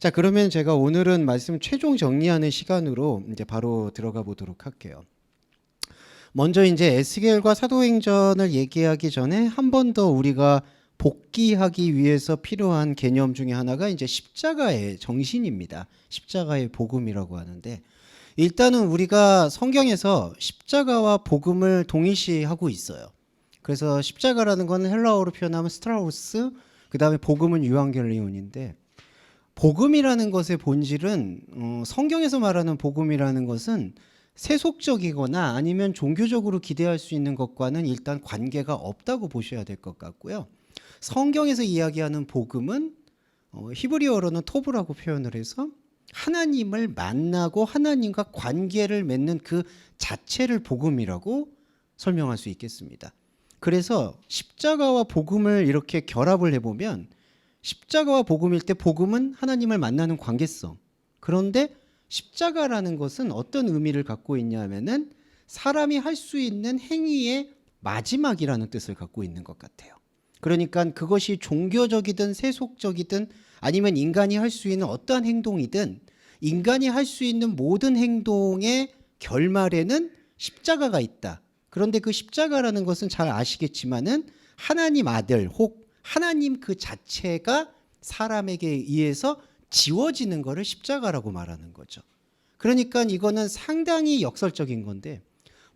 자, 그러면 제가 오늘은 말씀 최종 정리하는 시간으로 이제 바로 들어가 보도록 할게요. 먼저 이제 에스겔과 사도행전을 얘기하기 전에 한 번 더 우리가 복귀하기 위해서 필요한 개념 중에 하나가 이제 십자가의 정신입니다. 십자가의 복음이라고 하는데, 일단은 우리가 성경에서 십자가와 복음을 동일시하고 있어요. 그래서 십자가라는 건 헬라어로 표현하면 스트라우스, 그 다음에 복음은 유앙겔리온인데, 복음이라는 것의 본질은 성경에서 말하는 복음이라는 것은 세속적이거나 아니면 종교적으로 기대할 수 있는 것과는 일단 관계가 없다고 보셔야 될 것 같고요. 성경에서 이야기하는 복음은 히브리어로는 토브라고 표현을 해서 하나님을 만나고 하나님과 관계를 맺는 그 자체를 복음이라고 설명할 수 있겠습니다. 그래서 십자가와 복음을 이렇게 결합을 해보면 십자가와 복음일 때 복음은 하나님을 만나는 관계성. 그런데 십자가라는 것은 어떤 의미를 갖고 있냐면은 사람이 할 수 있는 행위의 마지막이라는 뜻을 갖고 있는 것 같아요. 그러니까 그것이 종교적이든 세속적이든 아니면 인간이 할 수 있는 어떠한 행동이든 인간이 할 수 있는 모든 행동의 결말에는 십자가가 있다. 그런데 그 십자가라는 것은 잘 아시겠지만은 하나님 아들 혹 하나님 그 자체가 사람에게 의해서 지워지는 것을 십자가라고 말하는 거죠. 그러니까 이거는 상당히 역설적인 건데,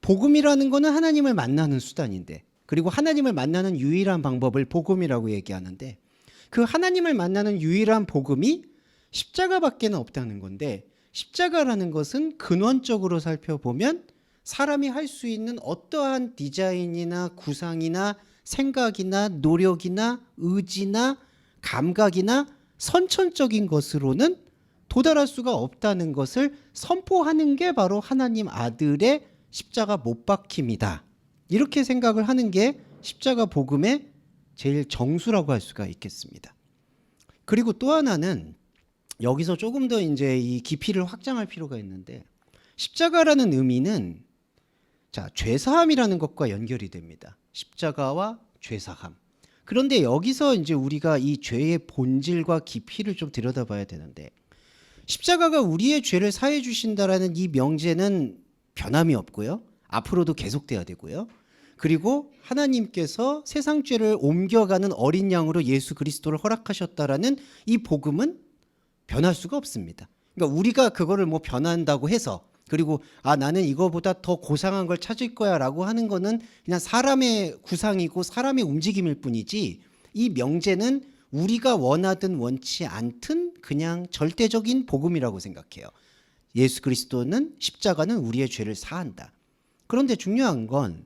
복음이라는 거는 하나님을 만나는 수단인데, 그리고 하나님을 만나는 유일한 방법을 복음이라고 얘기하는데, 그 하나님을 만나는 유일한 복음이 십자가밖에는 없다는 건데, 십자가라는 것은 근원적으로 살펴보면 사람이 할 수 있는 어떠한 디자인이나 구상이나 생각이나 노력이나 의지나 감각이나 선천적인 것으로는 도달할 수가 없다는 것을 선포하는 게 바로 하나님 아들의 십자가 못 박힘이다. 이렇게 생각을 하는 게 십자가 복음의 제일 정수라고 할 수가 있겠습니다. 그리고 또 하나는 여기서 조금 더 이제 이 깊이를 확장할 필요가 있는데, 십자가라는 의미는 죄사함이라는 것과 연결이 됩니다. 십자가와 죄사함. 그런데 여기서 이제 우리가 이 죄의 본질과 깊이를 좀 들여다봐야 되는데, 십자가가 우리의 죄를 사해 주신다라는 이 명제는 변함이 없고요. 앞으로도 계속돼야 되고요. 그리고 하나님께서 세상 죄를 옮겨가는 어린 양으로 예수 그리스도를 허락하셨다라는 이 복음은 변할 수가 없습니다. 그러니까 우리가 그거를 뭐 변한다고 해서, 그리고 나는 이거보다 더 고상한 걸 찾을 거야 라고 하는 거는 그냥 사람의 구상이고 사람의 움직임일 뿐이지, 이 명제는 우리가 원하든 원치 않든 그냥 절대적인 복음이라고 생각해요. 예수 그리스도는 십자가는 우리의 죄를 사한다. 그런데 중요한 건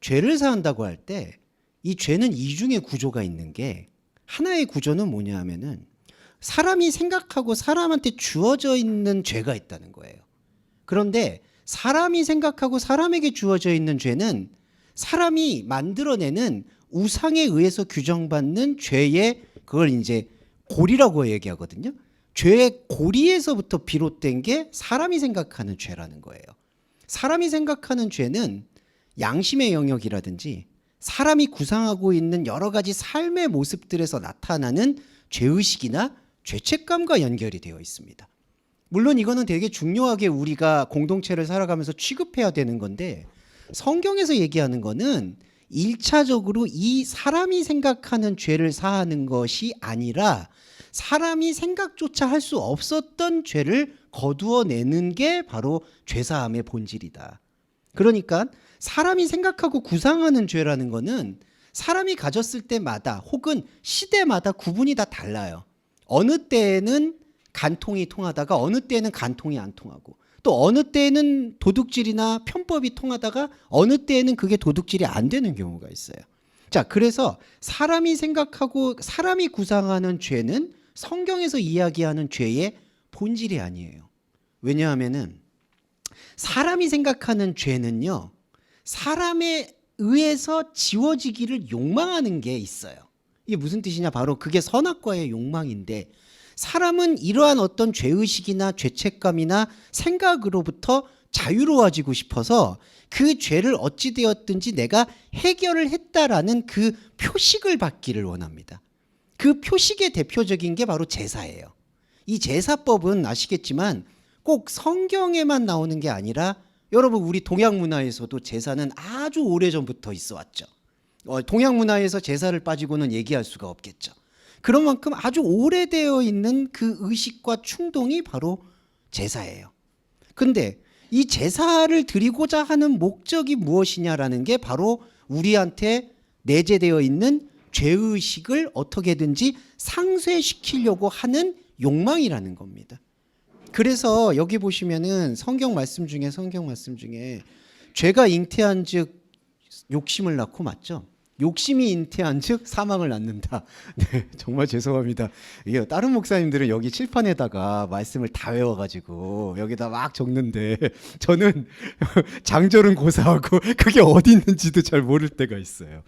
죄를 사한다고 할 때 이 죄는 이중의 구조가 있는 게, 하나의 구조는 뭐냐 하면은 사람이 생각하고 사람한테 주어져 있는 죄가 있다는 거예요. 그런데 사람이 생각하고 사람에게 주어져 있는 죄는 사람이 만들어내는 우상에 의해서 규정받는 죄의, 그걸 이제 고리라고 얘기하거든요. 죄의 고리에서부터 비롯된 게 사람이 생각하는 죄라는 거예요. 사람이 생각하는 죄는 양심의 영역이라든지 사람이 구상하고 있는 여러 가지 삶의 모습들에서 나타나는 죄의식이나 죄책감과 연결이 되어 있습니다. 물론 이거는 되게 중요하게 우리가 공동체를 살아가면서 취급해야 되는 건데, 성경에서 얘기하는 거는 1차적으로 이 사람이 생각하는 죄를 사하는 것이 아니라 사람이 생각조차 할 수 없었던 죄를 거두어내는 게 바로 죄사함의 본질이다. 그러니까 사람이 생각하고 구상하는 죄라는 거는 사람이 가졌을 때마다 혹은 시대마다 구분이 다 달라요. 어느 때에는 간통이 통하다가 어느 때에는 간통이 안 통하고, 또 어느 때에는 도둑질이나 편법이 통하다가 어느 때에는 그게 도둑질이 안 되는 경우가 있어요. 자, 그래서 사람이 생각하고 사람이 구상하는 죄는 성경에서 이야기하는 죄의 본질이 아니에요. 왜냐하면은 사람이 생각하는 죄는요, 사람에 의해서 지워지기를 욕망하는 게 있어요. 이게 무슨 뜻이냐? 바로 그게 선악과의 욕망인데, 사람은 이러한 어떤 죄의식이나 죄책감이나 생각으로부터 자유로워지고 싶어서 그 죄를 어찌되었든지 내가 해결을 했다라는 그 표식을 받기를 원합니다. 그 표식의 대표적인 게 바로 제사예요. 이 제사법은 아시겠지만 꼭 성경에만 나오는 게 아니라 여러분 우리 동양 문화에서도 제사는 아주 오래전부터 있어 왔죠. 동양 문화에서 제사를 빠지고는 얘기할 수가 없겠죠. 그런 만큼 아주 오래되어 있는 그 의식과 충동이 바로 제사예요. 근데 이 제사를 드리고자 하는 목적이 무엇이냐라는 게 바로 우리한테 내재되어 있는 죄의식을 어떻게든지 상쇄시키려고 하는 욕망이라는 겁니다. 그래서 여기 보시면은 성경 말씀 중에 죄가 잉태한 즉 욕심을 낳고, 맞죠? 욕심이 잉태한 즉 사망을 낳는다. 네, 정말 죄송합니다. 이게 다른 목사님들은 여기 칠판에다가 말씀을 다 외워가지고 여기다 막 적는데 저는 장절은 고사하고 그게 어디 있는지도 잘 모를 때가 있어요.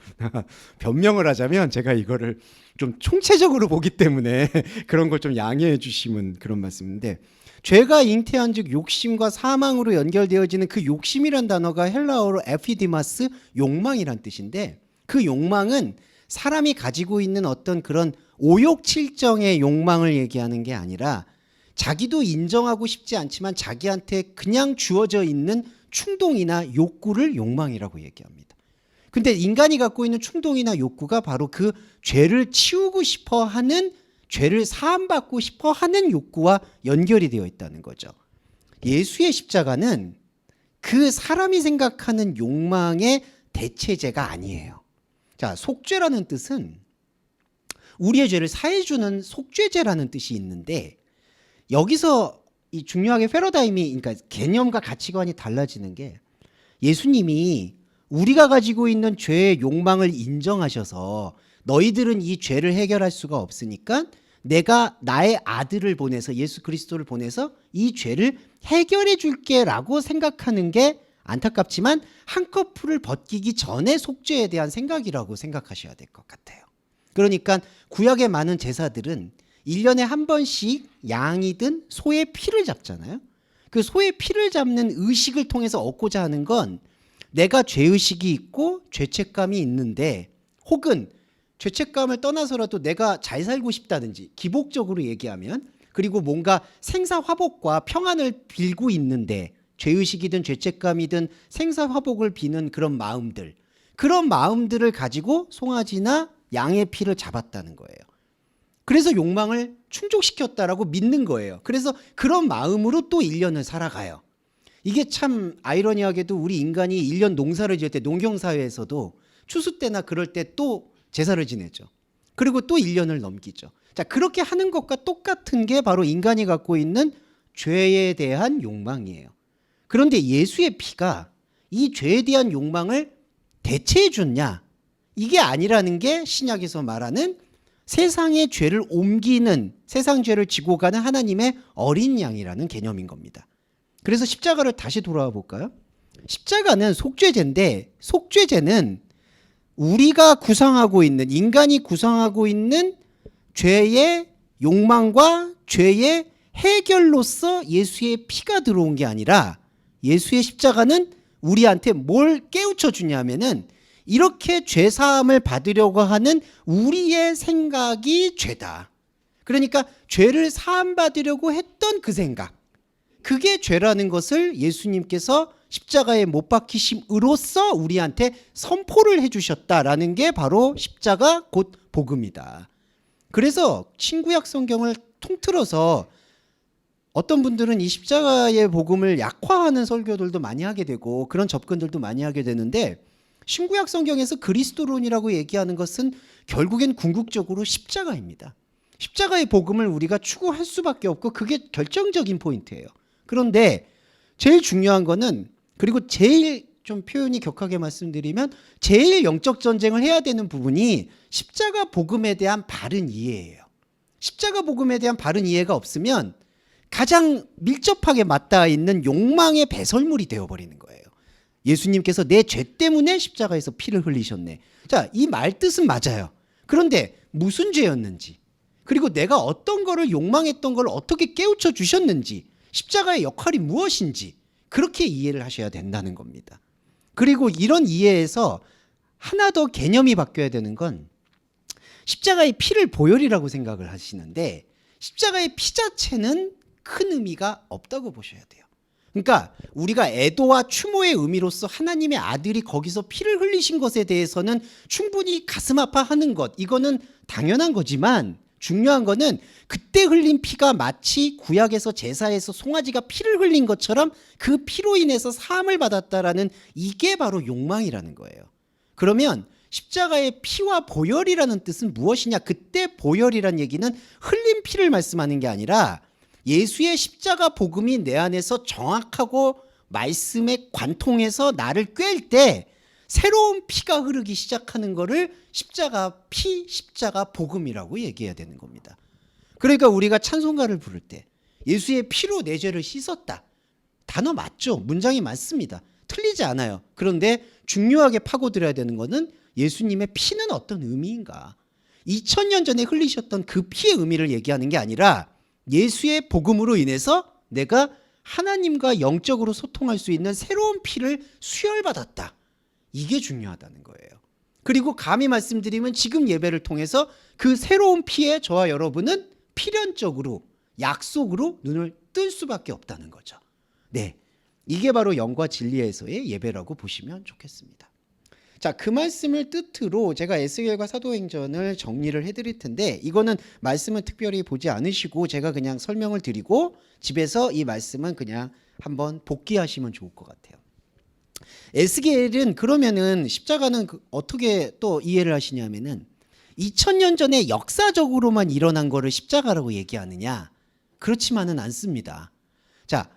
변명을 하자면 제가 이거를 좀 총체적으로 보기 때문에 그런 걸 좀 양해해 주시면 그런 말씀인데, 죄가 잉태한 즉 욕심과 사망으로 연결되어지는 그 욕심이란 단어가 헬라어로 에피디마스, 욕망이란 뜻인데, 그 욕망은 사람이 가지고 있는 어떤 그런 오욕칠정의 욕망을 얘기하는 게 아니라 자기도 인정하고 싶지 않지만 자기한테 그냥 주어져 있는 충동이나 욕구를 욕망이라고 얘기합니다. 근데 인간이 갖고 있는 충동이나 욕구가 바로 그 죄를 치우고 싶어 하는, 죄를 사함받고 싶어 하는 욕구와 연결이 되어 있다는 거죠. 예수의 십자가는 그 사람이 생각하는 욕망의 대체제가 아니에요. 자, 속죄라는 뜻은 우리의 죄를 사해주는 속죄제라는 뜻이 있는데, 여기서 이 중요하게 패러다임이, 그러니까 개념과 가치관이 달라지는 게, 예수님이 우리가 가지고 있는 죄의 욕망을 인정하셔서 너희들은 이 죄를 해결할 수가 없으니까 내가 나의 아들을 보내서, 예수 그리스도를 보내서 이 죄를 해결해 줄게 라고 생각하는 게 안타깝지만 한꺼풀을 벗기기 전에 속죄에 대한 생각이라고 생각하셔야 될 것 같아요. 그러니까 구약의 많은 제사들은 1년에 한 번씩 양이든 소의 피를 잡잖아요. 그 소의 피를 잡는 의식을 통해서 얻고자 하는 건 내가 죄의식이 있고 죄책감이 있는데, 혹은 죄책감을 떠나서라도 내가 잘 살고 싶다든지, 기복적으로 얘기하면, 그리고 뭔가 생사화복과 평안을 빌고 있는데, 죄의식이든 죄책감이든 생사화복을 비는 그런 마음들, 그런 마음들을 가지고 송아지나 양의 피를 잡았다는 거예요. 그래서 욕망을 충족시켰다라고 믿는 거예요. 그래서 그런 마음으로 또 1년을 살아가요. 이게 참 아이러니하게도 우리 인간이 1년 농사를 지을 때, 농경사회에서도 추수 때나 그럴 때 또 제사를 지내죠. 그리고 또 1년을 넘기죠. 자, 그렇게 하는 것과 똑같은 게 바로 인간이 갖고 있는 죄에 대한 욕망이에요. 그런데 예수의 피가 이 죄에 대한 욕망을 대체해 줬냐? 이게 아니라는 게 신약에서 말하는 세상의 죄를 옮기는, 세상 죄를 지고 가는 하나님의 어린 양이라는 개념인 겁니다. 그래서 십자가를 다시 돌아와 볼까요? 십자가는 속죄제인데, 속죄제는 우리가 구상하고 있는, 인간이 구상하고 있는 죄의 욕망과 죄의 해결로서 예수의 피가 들어온 게 아니라, 예수의 십자가는 우리한테 뭘 깨우쳐 주냐면은 이렇게 죄사함을 받으려고 하는 우리의 생각이 죄다. 그러니까 죄를 사함 받으려고 했던 그 생각, 그게 죄라는 것을 예수님께서 십자가에 못 박히심으로써 우리한테 선포를 해주셨다라는 게 바로 십자가 곧 복음이다. 그래서 신구약 성경을 통틀어서 어떤 분들은 이 십자가의 복음을 약화하는 설교들도 많이 하게 되고 그런 접근들도 많이 하게 되는데, 신구약 성경에서 그리스도론이라고 얘기하는 것은 결국엔 궁극적으로 십자가입니다. 십자가의 복음을 우리가 추구할 수밖에 없고 그게 결정적인 포인트예요. 그런데 제일 중요한 거는, 그리고 제일 좀 표현이 격하게 말씀드리면 제일 영적 전쟁을 해야 되는 부분이 십자가 복음에 대한 바른 이해예요. 십자가 복음에 대한 바른 이해가 없으면 가장 밀접하게 맞닿아 있는 욕망의 배설물이 되어버리는 거예요. 예수님께서 내 죄 때문에 십자가에서 피를 흘리셨네. 자, 이 말 뜻은 맞아요. 그런데 무슨 죄였는지, 그리고 내가 어떤 거를 욕망했던 걸 어떻게 깨우쳐 주셨는지, 십자가의 역할이 무엇인지 그렇게 이해를 하셔야 된다는 겁니다. 그리고 이런 이해에서 하나 더 개념이 바뀌어야 되는 건, 십자가의 피를 보혈이라고 생각을 하시는데, 십자가의 피 자체는 큰 의미가 없다고 보셔야 돼요. 그러니까 우리가 애도와 추모의 의미로서 하나님의 아들이 거기서 피를 흘리신 것에 대해서는 충분히 가슴 아파하는 것, 이거는 당연한 거지만 중요한 거는 그때 흘린 피가 마치 구약에서 제사에서 송아지가 피를 흘린 것처럼 그 피로 인해서 사함을 받았다라는, 이게 바로 욕망이라는 거예요. 그러면 십자가의 피와 보혈이라는 뜻은 무엇이냐? 그때 보혈이란 얘기는 흘린 피를 말씀하는 게 아니라 예수의 십자가 복음이 내 안에서 정확하고 말씀에 관통해서 나를 꿰일 때 새로운 피가 흐르기 시작하는 거를 십자가 피, 십자가 복음이라고 얘기해야 되는 겁니다. 그러니까 우리가 찬송가를 부를 때 예수의 피로 내 죄를 씻었다, 단어 맞죠? 문장이 맞습니다. 틀리지 않아요. 그런데 중요하게 파고들어야 되는 거는 예수님의 피는 어떤 의미인가? 2000년 전에 흘리셨던 그 피의 의미를 얘기하는 게 아니라 예수의 복음으로 인해서 내가 하나님과 영적으로 소통할 수 있는 새로운 피를 수혈받았다, 이게 중요하다는 거예요. 그리고 감히 말씀드리면 지금 예배를 통해서 그 새로운 피에 저와 여러분은 필연적으로 약속으로 눈을 뜰 수밖에 없다는 거죠. 네, 이게 바로 영과 진리에서의 예배라고 보시면 좋겠습니다. 자, 그 말씀을 뜻으로 제가 에스겔과 사도행전을 정리를 해드릴 텐데, 이거는 말씀은 특별히 보지 않으시고 제가 그냥 설명을 드리고 집에서 이 말씀은 그냥 한번 복기하시면 좋을 것 같아요. 에스겔은 그러면은 십자가는 어떻게 또 이해를 하시냐면은 2000년 전에 역사적으로만 일어난 거를 십자가라고 얘기하느냐? 그렇지만은 않습니다. 자,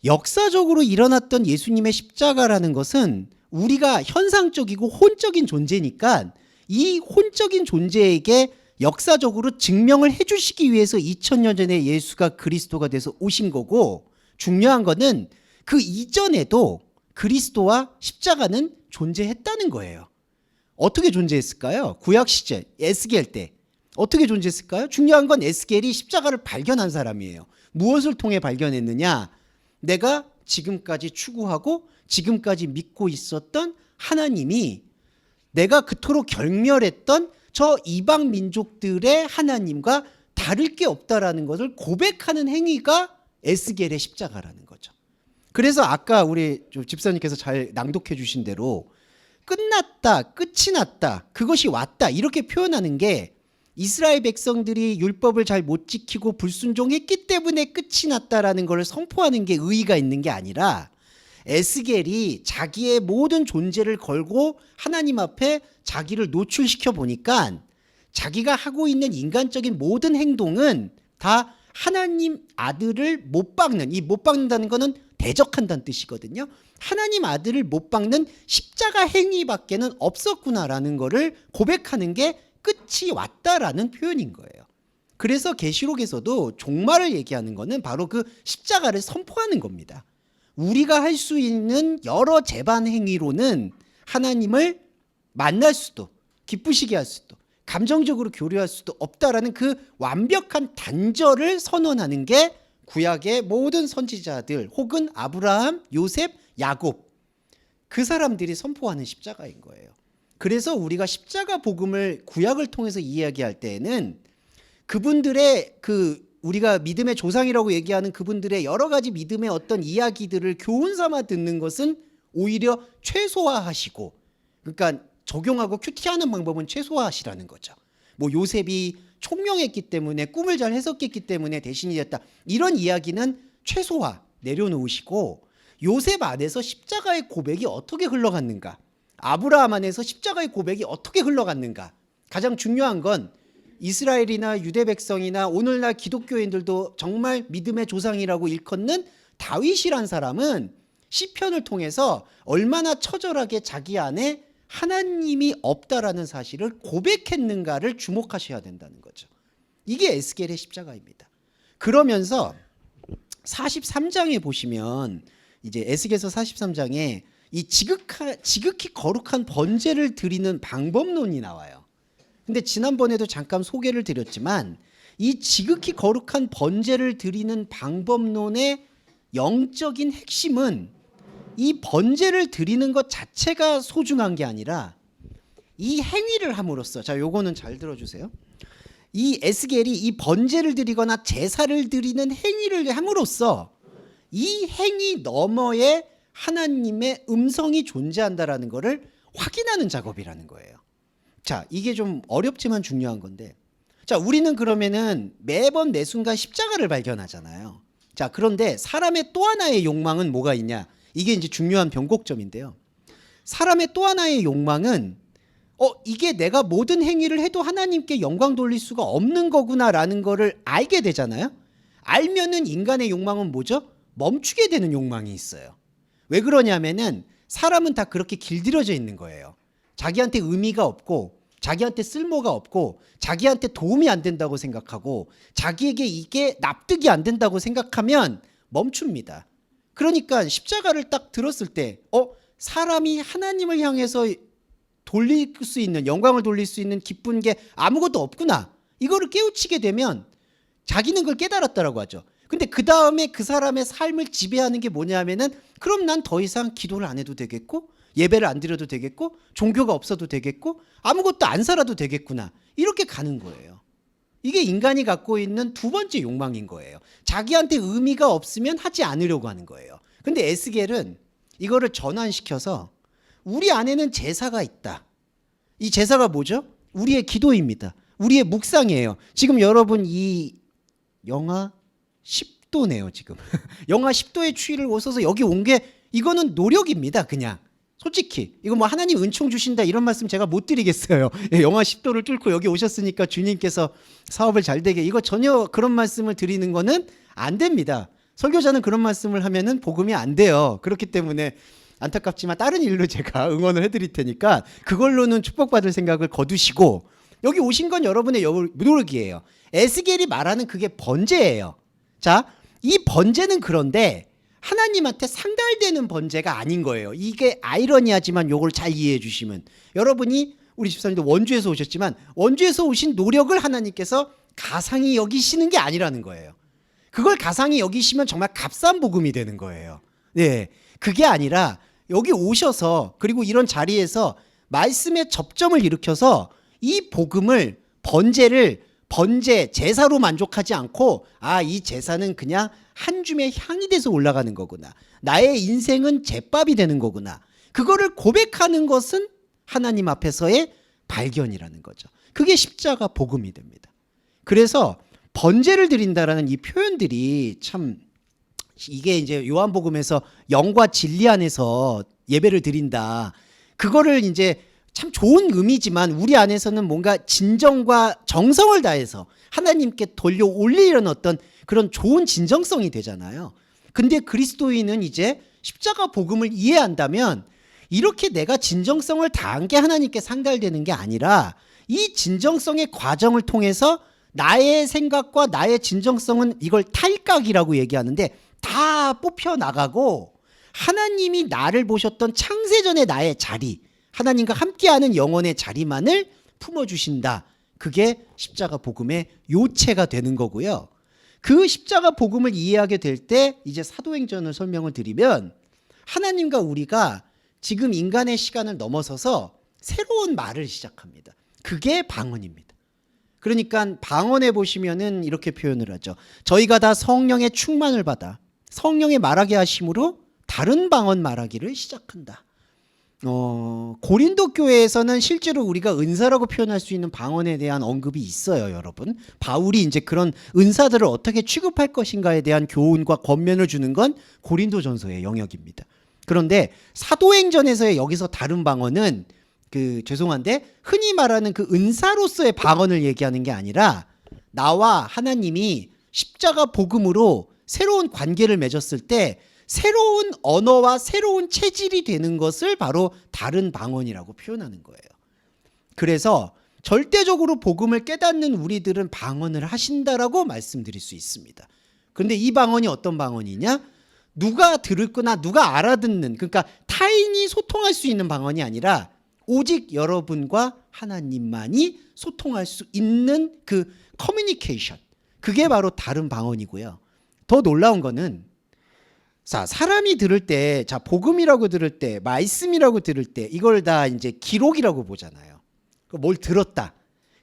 역사적으로 일어났던 예수님의 십자가라는 것은 우리가 현상적이고 혼적인 존재니까 이 혼적인 존재에게 역사적으로 증명을 해주시기 위해서 2000년 전에 예수가 그리스도가 돼서 오신 거고, 중요한 거는 그 이전에도 그리스도와 십자가는 존재했다는 거예요. 어떻게 존재했을까요? 구약 시절 에스겔 때 어떻게 존재했을까요? 중요한 건 에스겔이 십자가를 발견한 사람이에요. 무엇을 통해 발견했느냐? 내가 지금까지 추구하고 지금까지 믿고 있었던 하나님이 내가 그토록 경멸했던 저 이방 민족들의 하나님과 다를 게 없다라는 것을 고백하는 행위가 에스겔의 십자가라는 거죠. 그래서 아까 우리 집사님께서 잘 낭독해 주신 대로 끝났다, 끝이 났다, 그것이 왔다, 이렇게 표현하는 게 이스라엘 백성들이 율법을 잘 못 지키고 불순종했기 때문에 끝이 났다라는 걸 선포하는 게 의의가 있는 게 아니라, 에스겔이 자기의 모든 존재를 걸고 하나님 앞에 자기를 노출시켜 보니까 자기가 하고 있는 인간적인 모든 행동은 다 하나님 아들을 못 박는, 이 못 박는다는 거는 대적한다는 뜻이거든요. 하나님 아들을 못 박는 십자가 행위밖에는 없었구나라는 거를 고백하는 게 끝이 왔다라는 표현인 거예요. 그래서 계시록에서도 종말을 얘기하는 거는 바로 그 십자가를 선포하는 겁니다. 우리가 할 수 있는 여러 재반 행위로는 하나님을 만날 수도, 기쁘시게 할 수도, 감정적으로 교류할 수도 없다라는 그 완벽한 단절을 선언하는 게 구약의 모든 선지자들 혹은 아브라함, 요셉, 야곱, 그 사람들이 선포하는 십자가인 거예요. 그래서 우리가 십자가 복음을 구약을 통해서 이야기할 때에는 그분들의 우리가 믿음의 조상이라고 얘기하는 그분들의 여러 가지 믿음의 어떤 이야기들을 교훈 삼아 듣는 것은 오히려 최소화하시고, 그러니까 적용하고 큐티하는 방법은 최소화하시라는 거죠. 뭐 요셉이 총명했기 때문에 꿈을 잘 해석했기 때문에 대신이 됐다, 이런 이야기는 최소화 내려놓으시고, 요셉 안에서 십자가의 고백이 어떻게 흘러갔는가, 아브라함 안에서 십자가의 고백이 어떻게 흘러갔는가, 가장 중요한 건 이스라엘이나 유대 백성이나 오늘날 기독교인들도 정말 믿음의 조상이라고 일컫는 다윗이란 사람은 시편을 통해서 얼마나 처절하게 자기 안에 하나님이 없다라는 사실을 고백했는가를 주목하셔야 된다는 거죠. 이게 에스겔의 십자가입니다. 그러면서 43장에 보시면 이제 에스겔서 43장에 이 지극히 거룩한 번제를 드리는 방법론이 나와요. 근데 지난번에도 잠깐 소개를 드렸지만 이 지극히 거룩한 번제를 드리는 방법론의 영적인 핵심은 이 번제를 드리는 것 자체가 소중한 게 아니라 이 행위를 함으로써, 자, 요거는 잘 들어주세요. 이 에스겔이 이 번제를 드리거나 제사를 드리는 행위를 함으로써 이 행위 너머에 하나님의 음성이 존재한다라는 것을 확인하는 작업이라는 거예요. 자, 이게 좀 어렵지만 중요한 건데, 자, 우리는 그러면은 매번 매 순간 십자가를 발견하잖아요. 자, 그런데 사람의 또 하나의 욕망은 뭐가 있냐? 이게 이제 중요한 변곡점인데요. 사람의 또 하나의 욕망은 이게 내가 모든 행위를 해도 하나님께 영광 돌릴 수가 없는 거구나라는 거를 알게 되잖아요. 알면은 인간의 욕망은 뭐죠? 멈추게 되는 욕망이 있어요. 왜 그러냐면은 사람은 다 그렇게 길들여져 있는 거예요. 자기한테 의미가 없고 자기한테 쓸모가 없고 자기한테 도움이 안 된다고 생각하고 자기에게 이게 납득이 안 된다고 생각하면 멈춥니다. 그러니까 십자가를 딱 들었을 때 사람이 하나님을 향해서 돌릴 수 있는, 영광을 돌릴 수 있는 기쁜 게 아무것도 없구나, 이거를 깨우치게 되면 자기는 그걸 깨달았다라고 하죠. 근데 그 다음에 그 사람의 삶을 지배하는 게 뭐냐면은 그럼 난 더 이상 기도를 안 해도 되겠고 예배를 안 드려도 되겠고 종교가 없어도 되겠고 아무것도 안 살아도 되겠구나, 이렇게 가는 거예요. 이게 인간이 갖고 있는 두 번째 욕망인 거예요. 자기한테 의미가 없으면 하지 않으려고 하는 거예요. 근데 에스겔은 이거를 전환시켜서 우리 안에는 제사가 있다. 이 제사가 뭐죠? 우리의 기도입니다. 우리의 묵상이에요. 지금 여러분 이 영하 10도네요 지금. 영하 10도의 추위를 오셔서 여기 온 게 이거는 노력입니다. 그냥 솔직히 이거 뭐 하나님 은총 주신다 이런 말씀 제가 못 드리겠어요. 영하 10도를 뚫고 여기 오셨으니까 주님께서 사업을 잘 되게, 이거 전혀 그런 말씀을 드리는 거는 안 됩니다. 설교자는 그런 말씀을 하면은 복음이 안 돼요. 그렇기 때문에 안타깝지만 다른 일로 제가 응원을 해드릴 테니까 그걸로는 축복받을 생각을 거두시고, 여기 오신 건 여러분의 노력이에요. 에스겔이 말하는 그게 번제예요. 자, 이 번제는 그런데 하나님한테 상달되는 번제가 아닌 거예요. 이게 아이러니하지만 요걸 잘 이해해 주시면, 여러분이 우리 집사님도 원주에서 오셨지만 원주에서 오신 노력을 하나님께서 가상히 여기시는 게 아니라는 거예요. 그걸 가상히 여기시면 정말 값싼 복음이 되는 거예요. 네, 그게 아니라 여기 오셔서 그리고 이런 자리에서 말씀의 접점을 일으켜서 이 복음을, 번제, 제사로 만족하지 않고 이 제사는 그냥 한 줌의 향이 돼서 올라가는 거구나, 나의 인생은 제밥이 되는 거구나, 그거를 고백하는 것은 하나님 앞에서의 발견이라는 거죠. 그게 십자가 복음이 됩니다. 그래서 번제를 드린다라는 이 표현들이 참, 이게 이제 요한복음에서 영과 진리 안에서 예배를 드린다, 그거를 이제 참 좋은 의미지만 우리 안에서는 뭔가 진정과 정성을 다해서 하나님께 돌려 올리려는 어떤 그런 좋은 진정성이 되잖아요. 근데 그리스도인은 이제 십자가 복음을 이해한다면 이렇게 내가 진정성을 다한 게 하나님께 상달되는 게 아니라 이 진정성의 과정을 통해서 나의 생각과 나의 진정성은, 이걸 탈각이라고 얘기하는데, 다 뽑혀나가고 하나님이 나를 보셨던 창세전의 나의 자리, 하나님과 함께하는 영혼의 자리만을 품어주신다. 그게 십자가 복음의 요체가 되는 거고요. 그 십자가 복음을 이해하게 될 때 이제 사도행전을 설명을 드리면, 하나님과 우리가 지금 인간의 시간을 넘어서서 새로운 말을 시작합니다. 그게 방언입니다. 그러니까 방언에 보시면은 이렇게 표현을 하죠. 저희가 다 성령의 충만을 받아 성령의 말하게 하심으로 다른 방언 말하기를 시작한다. 고린도 교회에서는 실제로 우리가 은사라고 표현할 수 있는 방언에 대한 언급이 있어요, 여러분. 바울이 이제 그런 은사들을 어떻게 취급할 것인가에 대한 교훈과 권면을 주는 건 고린도전서의 영역입니다. 그런데 사도행전에서의 여기서 다른 방언은 죄송한데 흔히 말하는 그 은사로서의 방언을 얘기하는 게 아니라, 나와 하나님이 십자가 복음으로 새로운 관계를 맺었을 때 새로운 언어와 새로운 체질이 되는 것을 바로 다른 방언이라고 표현하는 거예요. 그래서 절대적으로 복음을 깨닫는 우리들은 방언을 하신다라고 말씀드릴 수 있습니다. 그런데 이 방언이 어떤 방언이냐? 누가 들을 거나 누가 알아듣는, 그러니까 타인이 소통할 수 있는 방언이 아니라 오직 여러분과 하나님만이 소통할 수 있는 그 커뮤니케이션, 그게 바로 다른 방언이고요. 더 놀라운 거는, 사람이 들을 때, 복음이라고 들을 때, 말씀이라고 들을 때, 이걸 다 이제 기록이라고 보잖아요. 뭘 들었다.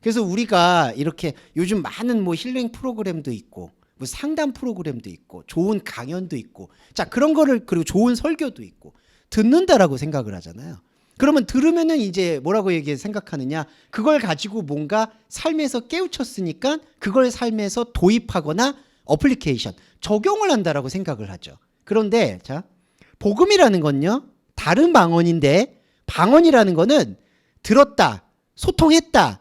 그래서 우리가 이렇게 요즘 많은 뭐 힐링 프로그램도 있고 뭐 상담 프로그램도 있고 좋은 강연도 있고 자 그런 거를 그리고 좋은 설교도 있고 듣는다라고 생각을 하잖아요. 그러면 들으면은 이제 뭐라고 얘기 생각하느냐? 그걸 가지고 뭔가 삶에서 깨우쳤으니까 그걸 삶에서 도입하거나 어플리케이션, 적용을 한다라고 생각을 하죠. 그런데 자, 복음이라는 건요. 다른 방언인데 방언이라는 거는 들었다, 소통했다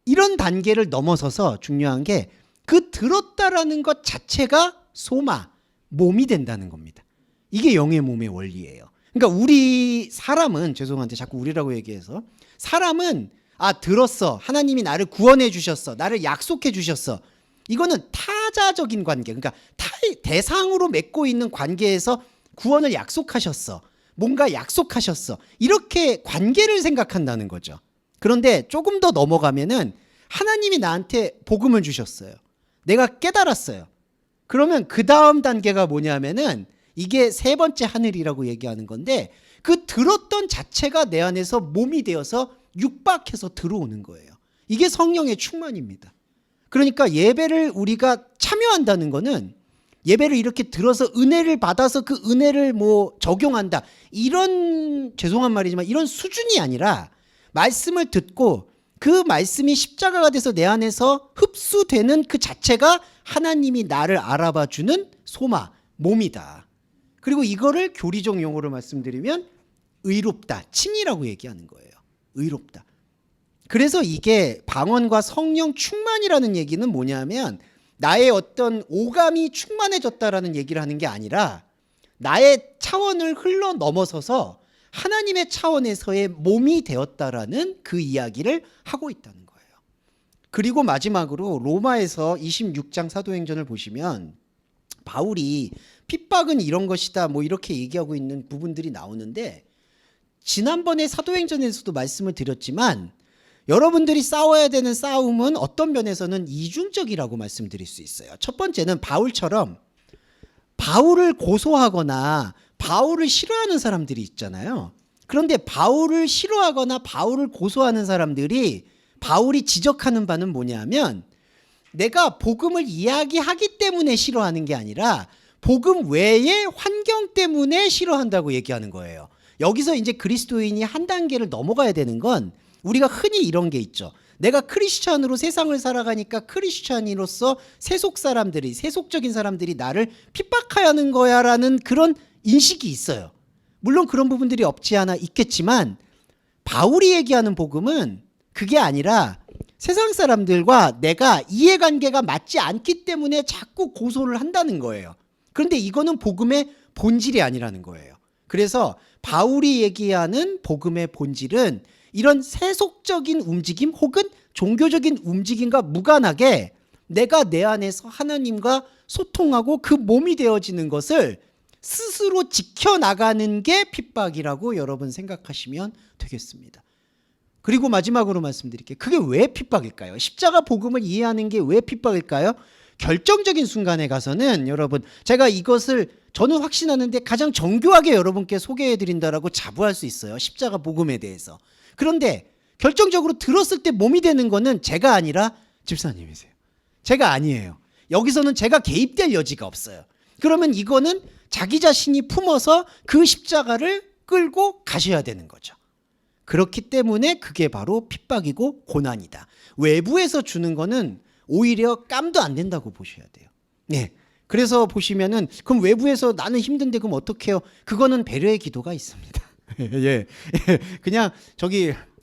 이런 단계를 넘어서서 중요한 게 그 들었다라는 것 자체가 소마, 몸이 된다는 겁니다. 이게 영의 몸의 원리예요. 그러니까 우리 사람은 죄송한데 자꾸 우리라고 얘기해서 사람은 들었어. 하나님이 나를 구원해 주셨어. 나를 약속해 주셨어. 이거는 타자적인 관계. 그러니까 대상으로 맺고 있는 관계에서 구원을 약속하셨어. 뭔가 약속하셨어. 이렇게 관계를 생각한다는 거죠. 그런데 조금 더 넘어가면은 하나님이 나한테 복음을 주셨어요. 내가 깨달았어요. 그러면 그 다음 단계가 뭐냐면은 이게 세 번째 하늘이라고 얘기하는 건데 그 들었던 자체가 내 안에서 몸이 되어서 육박해서 들어오는 거예요. 이게 성령의 충만입니다. 그러니까 예배를 우리가 참여한다는 거는 예배를 이렇게 들어서 은혜를 받아서 그 은혜를 뭐 적용한다. 이런 죄송한 말이지만 이런 수준이 아니라 말씀을 듣고 그 말씀이 십자가가 돼서 내 안에서 흡수되는 그 자체가 하나님이 나를 알아봐 주는 소마, 몸이다. 그리고 이거를 교리적 용어로 말씀드리면 의롭다, 칭이라고 얘기하는 거예요. 의롭다. 그래서 이게 방언과 성령 충만이라는 얘기는 뭐냐면 나의 어떤 오감이 충만해졌다라는 얘기를 하는 게 아니라 나의 차원을 흘러 넘어서서 하나님의 차원에서의 몸이 되었다라는 그 이야기를 하고 있다는 거예요. 그리고 마지막으로 로마에서 26장 사도행전을 보시면 바울이 핍박은 이런 것이다 뭐 이렇게 얘기하고 있는 부분들이 나오는데 지난번에 사도행전에서도 말씀을 드렸지만 여러분들이 싸워야 되는 싸움은 어떤 면에서는 이중적이라고 말씀드릴 수 있어요. 첫 번째는 바울처럼 바울을 고소하거나 바울을 싫어하는 사람들이 있잖아요. 그런데 바울을 싫어하거나 바울을 고소하는 사람들이 바울이 지적하는 바는 뭐냐면 내가 복음을 이야기하기 때문에 싫어하는 게 아니라 복음 외의 환경 때문에 싫어한다고 얘기하는 거예요. 여기서 이제 그리스도인이 한 단계를 넘어가야 되는 건 우리가 흔히 이런 게 있죠. 내가 크리스찬으로 세상을 살아가니까 크리스찬으로서 세속적인 사람들이 나를 핍박하는 거야라는 그런 인식이 있어요. 물론 그런 부분들이 없지 않아 있겠지만 바울이 얘기하는 복음은 그게 아니라 세상 사람들과 내가 이해관계가 맞지 않기 때문에 자꾸 고소를 한다는 거예요. 그런데 이거는 복음의 본질이 아니라는 거예요. 그래서 바울이 얘기하는 복음의 본질은 이런 세속적인 움직임 혹은 종교적인 움직임과 무관하게 내가 내 안에서 하나님과 소통하고 그 몸이 되어지는 것을 스스로 지켜나가는 게 핍박이라고 여러분 생각하시면 되겠습니다. 그리고 마지막으로 말씀드릴게요. 그게 왜 핍박일까요? 십자가 복음을 이해하는 게 왜 핍박일까요? 결정적인 순간에 가서는 여러분 제가 이것을 저는 확신하는데 가장 정교하게 여러분께 소개해드린다라고 자부할 수 있어요. 십자가 복음에 대해서. 그런데 결정적으로 들었을 때 몸이 되는 거는 제가 아니라 집사님이세요. 제가 아니에요. 여기서는 제가 개입될 여지가 없어요. 그러면 이거는 자기 자신이 품어서 그 십자가를 끌고 가셔야 되는 거죠. 그렇기 때문에 그게 바로 핍박이고 고난이다. 외부에서 주는 거는 오히려 깜도 안 된다고 보셔야 돼요. 네. 그래서 보시면은 그럼 외부에서 나는 힘든데 그럼 어떻게 해요? 그거는 배려의 기도가 있습니다. 예. 그냥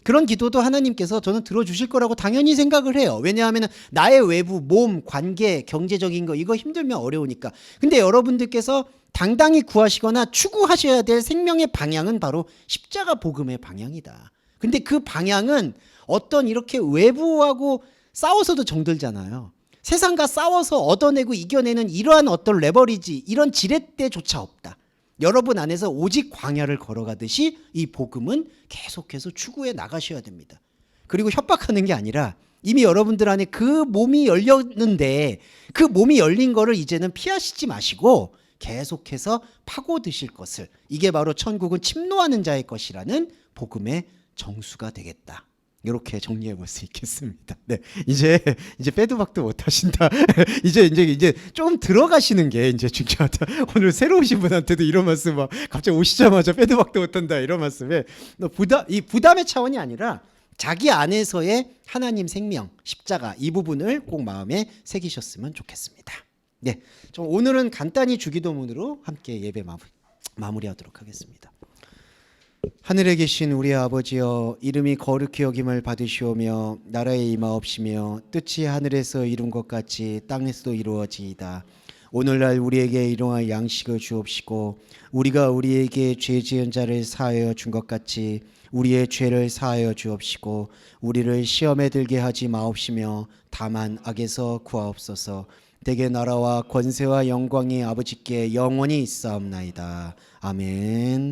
그런 기도도 하나님께서 저는 들어주실 거라고 당연히 생각을 해요. 왜냐하면 나의 외부, 몸, 관계, 경제적인 거 이거 힘들면 어려우니까. 근데 여러분들께서 당당히 구하시거나 추구하셔야 될 생명의 방향은 바로 십자가 복음의 방향이다. 근데 그 방향은 어떤 이렇게 외부하고 싸워서도 정들잖아요. 세상과 싸워서 얻어내고 이겨내는 이러한 어떤 레버리지, 이런 지렛대조차 없다. 여러분 안에서 오직 광야를 걸어가듯이 이 복음은 계속해서 추구해 나가셔야 됩니다. 그리고 협박하는 게 아니라 이미 여러분들 안에 그 몸이 열렸는데 그 몸이 열린 거를 이제는 피하시지 마시고 계속해서 파고드실 것을, 이게 바로 천국은 침노하는 자의 것이라는 복음의 정수가 되겠다. 이렇게 정리해 볼 수 있겠습니다. 네, 이제 빼도 박도 못 하신다. 이제 좀 들어가시는 게 이제 중요하다. 오늘 새로 오신 분한테도 이런 말씀 막 갑자기 오시자마자 빼도 박도 못 한다 이런 말씀에 이 부담의 차원이 아니라 자기 안에서의 하나님 생명, 십자가 이 부분을 꼭 마음에 새기셨으면 좋겠습니다. 네, 좀 오늘은 간단히 주기도문으로 함께 예배 마무리하도록 하겠습니다. 하늘에 계신 우리 아버지여, 이름이 거룩히 여김을 받으시오며 나라에 임하옵시며 뜻이 하늘에서 이룬 것 같이 땅에서도 이루어지이다. 오늘날 우리에게 일용할 양식을 주옵시고 우리가 우리에게 죄 지은 자를 사하여 준 것 같이 우리의 죄를 사하여 주옵시고 우리를 시험에 들게 하지 마옵시며 다만 악에서 구하옵소서. 대개 나라와 권세와 영광이 아버지께 영원히 있사옵나이다. 아멘.